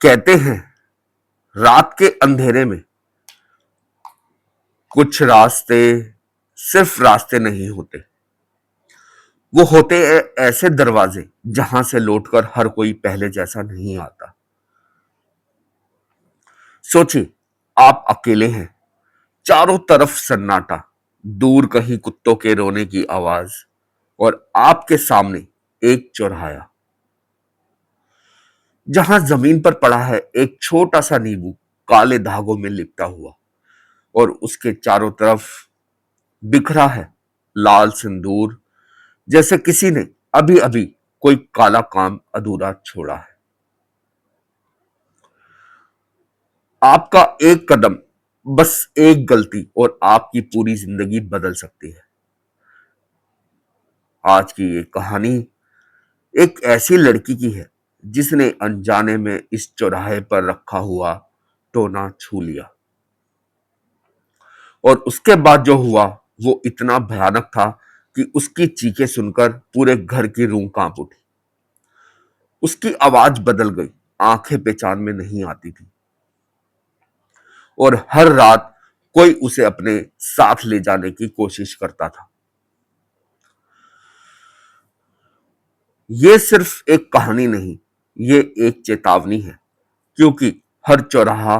कहते हैं रात के अंधेरे में कुछ रास्ते सिर्फ रास्ते नहीं होते, वो होते हैं ऐसे दरवाजे जहां से लौटकर हर कोई पहले जैसा नहीं आता। सोचिए, आप अकेले हैं, चारों तरफ सन्नाटा, दूर कहीं कुत्तों के रोने की आवाज और आपके सामने एक चौराहा जहां जमीन पर पड़ा है एक छोटा सा नींबू काले धागों में लिपटा हुआ और उसके चारों तरफ बिखरा है लाल सिंदूर, जैसे किसी ने अभी अभी कोई काला काम अधूरा छोड़ा है। आपका एक कदम, बस एक गलती और आपकी पूरी जिंदगी बदल सकती है। आज की ये कहानी एक ऐसी लड़की की है जिसने अनजाने में इस चौराहे पर रखा हुआ टोना छू लिया और उसके बाद जो हुआ वो इतना भयानक था कि उसकी चीखें सुनकर पूरे घर की रूह कांप उठी। उसकी आवाज बदल गई, आंखें पहचान में नहीं आती थी और हर रात कोई उसे अपने साथ ले जाने की कोशिश करता था। ये सिर्फ एक कहानी नहीं, ये एक चेतावनी है, क्योंकि हर चौराहा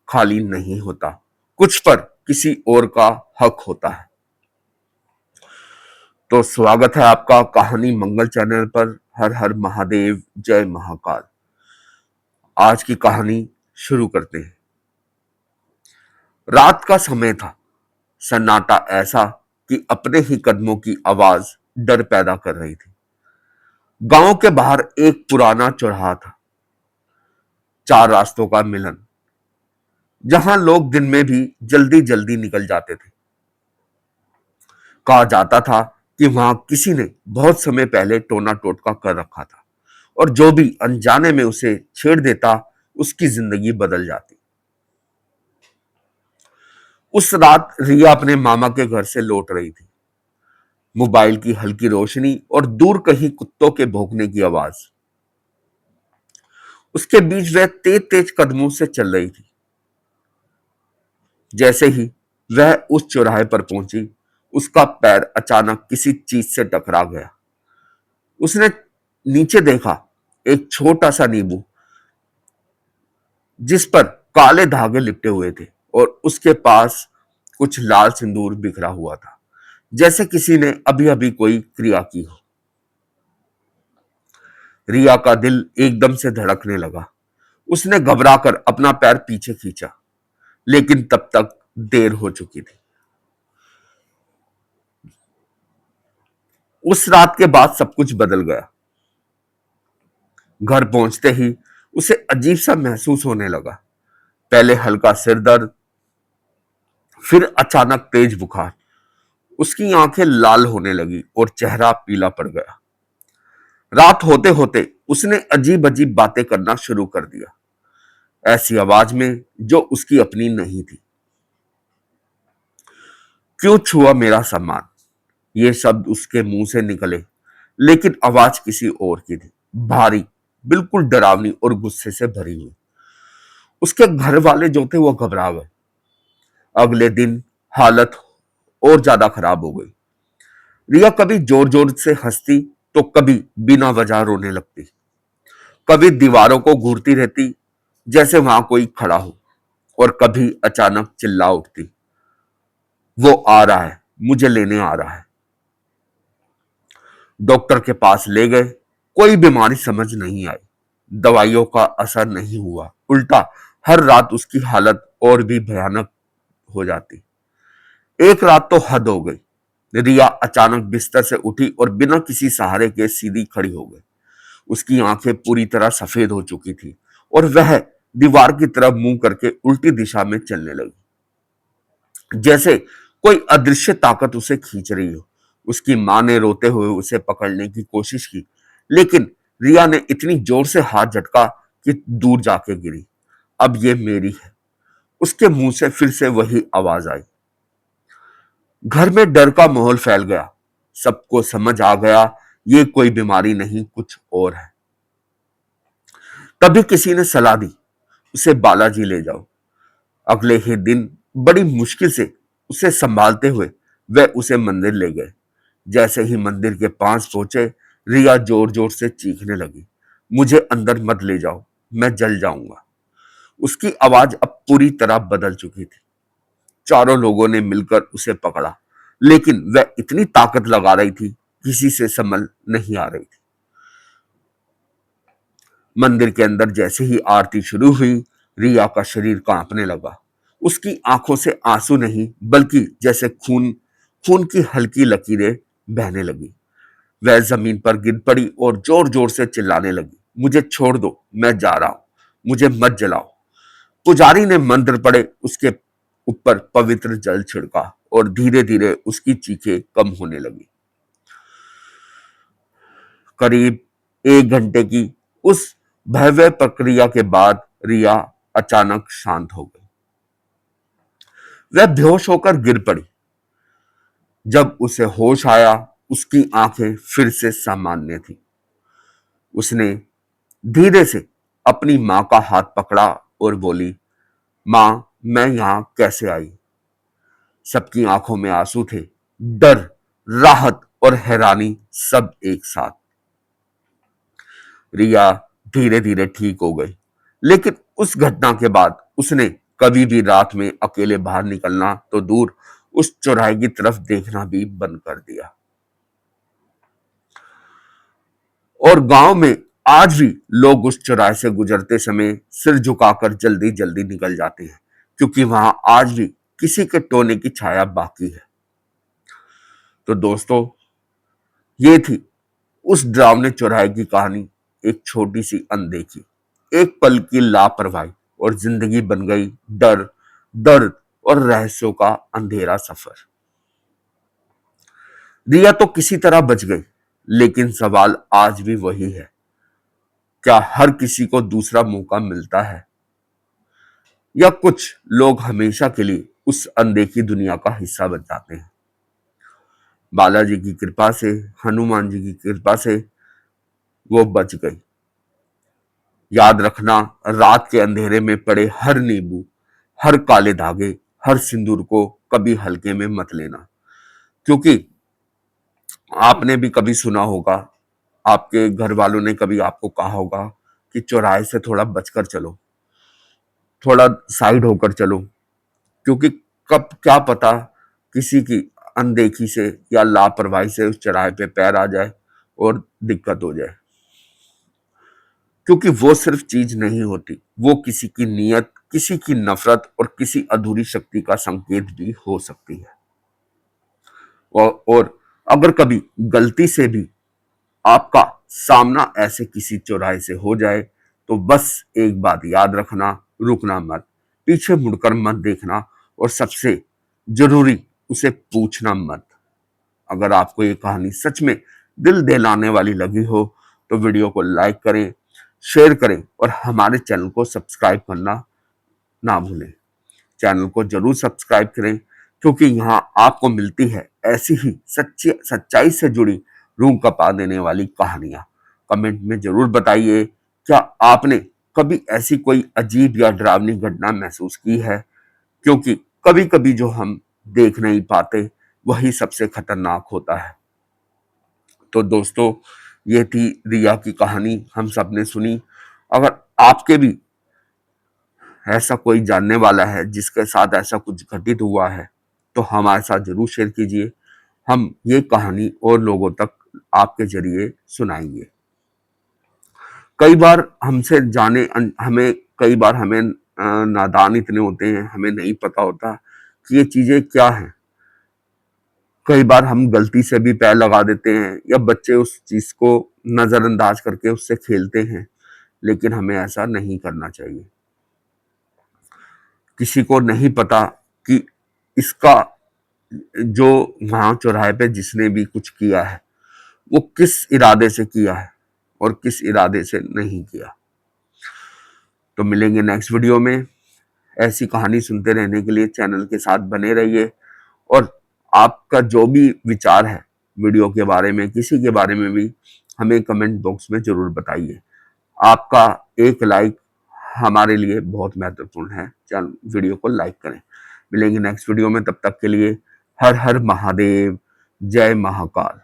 खाली नहीं होता, कुछ पर किसी और का हक होता है। तो स्वागत है आपका कहानी मंगल चैनल पर। हर हर महादेव, जय महाकाल। आज की कहानी शुरू करते हैं। रात का समय था, सन्नाटा ऐसा कि अपने ही कदमों की आवाज डर पैदा कर रही थी। गांव के बाहर एक पुराना चौराहा था, चार रास्तों का मिलन, जहां लोग दिन में भी जल्दी जल्दी निकल जाते थे। कहा जाता था कि वहां किसी ने बहुत समय पहले टोना टोटका कर रखा था और जो भी अनजाने में उसे छेड़ देता उसकी जिंदगी बदल जाती। उस रात रिया अपने मामा के घर से लौट रही थी। मोबाइल की हल्की रोशनी और दूर कहीं कुत्तों के भौंकने की आवाज, उसके बीच वह तेज तेज कदमों से चल रही थी। जैसे ही वह उस चौराहे पर पहुंची, उसका पैर अचानक किसी चीज से टकरा गया। उसने नीचे देखा, एक छोटा सा नींबू जिस पर काले धागे लिपटे हुए थे और उसके पास कुछ लाल सिंदूर बिखरा हुआ था, जैसे किसी ने अभी अभी कोई क्रिया की हो। रिया का दिल एकदम से धड़कने लगा। उसने घबराकर अपना पैर पीछे खींचा, लेकिन तब तक देर हो चुकी थी। उस रात के बाद सब कुछ बदल गया। घर पहुंचते ही उसे अजीब सा महसूस होने लगा। पहले हल्का सिर दर्द, फिर अचानक तेज बुखार। उसकी आंखें लाल होने लगी और चेहरा पीला पड़ गया। रात होते होते उसने अजीब अजीब बातें करना शुरू कर दिया, ऐसी आवाज में जो उसकी अपनी नहीं थी। क्यों छुआ मेरा सम्मान, ये शब्द उसके मुंह से निकले, लेकिन आवाज किसी और की थी, भारी, बिल्कुल डरावनी और गुस्से से भरी हुई। उसके घर वाले जो थे वो घबरा गए। अगले दिन हालत और ज्यादा खराब हो गई। रिया कभी जोर जोर से हंसती तो कभी बिना वजह रोने लगती। कभी दीवारों को घूरती रहती जैसे वहां कोई खड़ा हो और कभी अचानक चिल्ला उठती, वो आ रहा है, मुझे लेने आ रहा है। डॉक्टर के पास ले गए, कोई बीमारी समझ नहीं आई। दवाइयों का असर नहीं हुआ, उल्टा हर रात उसकी हालत और भी भयानक हो जाती। एक रात तो हद हो गई। रिया अचानक बिस्तर से उठी और बिना किसी सहारे के सीधी खड़ी हो गई। उसकी आंखें पूरी तरह सफेद हो चुकी थी और वह दीवार की तरफ मुंह करके उल्टी दिशा में चलने लगी, जैसे कोई अदृश्य ताकत उसे खींच रही हो। उसकी मां ने रोते हुए उसे पकड़ने की कोशिश की, लेकिन रिया ने इतनी जोर से हाथ झटका कि दूर जाके गिरी। अब ये मेरी है, उसके मुंह से फिर से वही आवाज आई। घर में डर का माहौल फैल गया। सबको समझ आ गया ये कोई बीमारी नहीं, कुछ और है। तभी किसी ने सलाह दी, उसे बालाजी ले जाओ। अगले ही दिन बड़ी मुश्किल से उसे संभालते हुए वे उसे मंदिर ले गए। जैसे ही मंदिर के पास पहुंचे, रिया जोर जोर से चीखने लगी, मुझे अंदर मत ले जाओ, मैं जल जाऊंगा। उसकी आवाज अब पूरी तरह बदल चुकी थी। चारों लोगों ने मिलकर उसे पकड़ा, लेकिन वह इतनी ताकत लगा रही थी, किसी से संभल नहीं आ रही थी। मंदिर के अंदर जैसे ही आरती शुरू हुई, रिया का शरीर कांपने लगा। उसकी आंखों से आंसू नहीं, बल्कि जैसे खून खून की हल्की लकीरें बहने लगी। वह जमीन पर गिर पड़ी और जोर जोर से चिल्लाने लगी, मुझे छोड़ दो, मैं जा रहा हूं, मुझे मत जलाओ। पुजारी ने मंत्र पढ़े, उसके ऊपर पवित्र जल छिड़का और धीरे धीरे उसकी चीखें कम होने लगी। करीब 1 घंटे की उस भव्य प्रक्रिया के बाद रिया अचानक शांत हो गई। वह बेहोश होकर गिर पड़ी। जब उसे होश आया, उसकी आंखें फिर से सामान्य थी। उसने धीरे से अपनी मां का हाथ पकड़ा और बोली, मां, मैं यहां कैसे आई? सबकी आंखों में आंसू थे, डर, राहत और हैरानी सब एक साथ। रिया धीरे धीरे ठीक हो गई, लेकिन उस घटना के बाद उसने कभी भी रात में अकेले बाहर निकलना तो दूर, उस चौराहे की तरफ देखना भी बंद कर दिया। और गांव में आज भी लोग उस चौराहे से गुजरते समय सिर झुकाकर जल्दी जल्दी निकल जाते हैं, क्योंकि वहां आज भी किसी के टोने की छाया बाकी है। तो दोस्तों, ये थी उस डरावने चौराहे की कहानी। एक छोटी सी अनदेखी, एक पल की लापरवाही, और जिंदगी बन गई डर, दर्द और रहस्यों का अंधेरा सफर। रिया तो किसी तरह बच गई, लेकिन सवाल आज भी वही है, क्या हर किसी को दूसरा मौका मिलता है, या कुछ लोग हमेशा के लिए उस अनदेखी दुनिया का हिस्सा बन जाते हैं? बालाजी की कृपा से, हनुमान जी की कृपा से वो बच गई। याद रखना, रात के अंधेरे में पड़े हर नींबू, हर काले धागे, हर सिंदूर को कभी हल्के में मत लेना, क्योंकि आपने भी कभी सुना होगा, आपके घर वालों ने कभी आपको कहा होगा कि चौराहे से थोड़ा बचकर चलो, थोड़ा साइड होकर चलो, क्योंकि कब क्या पता किसी की अनदेखी से या लापरवाही से उस चौराहे पे पैर आ जाए और दिक्कत हो जाए। क्योंकि वो सिर्फ चीज नहीं होती, वो किसी की नीयत, किसी की नफरत और किसी अधूरी शक्ति का संकेत भी हो सकती है। और अगर कभी गलती से भी आपका सामना ऐसे किसी चौराहे से हो जाए, तो बस एक बात याद रखना, रुकना मत, पीछे मुड़कर मत देखना, और सबसे जरूरी, उसे पूछना मत। अगर आपको ये कहानी सच में दिल दहलाने वाली लगी हो, तो वीडियो को लाइक करें, शेयर करें और हमारे चैनल को सब्सक्राइब करना ना भूलें। चैनल को जरूर सब्सक्राइब करें, क्योंकि यहाँ आपको मिलती है ऐसी ही सच्चाई से जुड़ी रूह कपा देने वाली कहानियां। कमेंट में जरूर बताइए, क्या आपने कभी ऐसी कोई अजीब या डरावनी घटना महसूस की है? क्योंकि कभी कभी जो हम देख नहीं पाते, वही सबसे खतरनाक होता है। तो दोस्तों, ये थी रिया की कहानी, हम सब ने सुनी। अगर आपके भी ऐसा कोई जानने वाला है जिसके साथ ऐसा कुछ घटित हुआ है, तो हमारे साथ जरूर शेयर कीजिए। हम ये कहानी और लोगों तक आपके जरिए सुनाएंगे। कई बार हमसे जाने हमें कई बार हमें नादान इतने होते हैं, हमें नहीं पता होता कि ये चीजें क्या हैं। कई बार हम गलती से भी पैर लगा देते हैं, या बच्चे उस चीज को नजरअंदाज करके उससे खेलते हैं, लेकिन हमें ऐसा नहीं करना चाहिए। किसी को नहीं पता कि इसका जो वहां चौराहे पे जिसने भी कुछ किया है, वो किस इरादे से किया है और किस इरादे से नहीं किया। तो मिलेंगे नेक्स्ट वीडियो में। ऐसी कहानी सुनते रहने के लिए चैनल के साथ बने रहिए, और आपका जो भी विचार है वीडियो के बारे में, किसी के बारे में भी, हमें कमेंट बॉक्स में जरूर बताइए। आपका एक लाइक हमारे लिए बहुत महत्वपूर्ण है। चल वीडियो को लाइक करें। मिलेंगे नेक्स्ट वीडियो में, तब तक के लिए हर हर महादेव, जय महाकाल।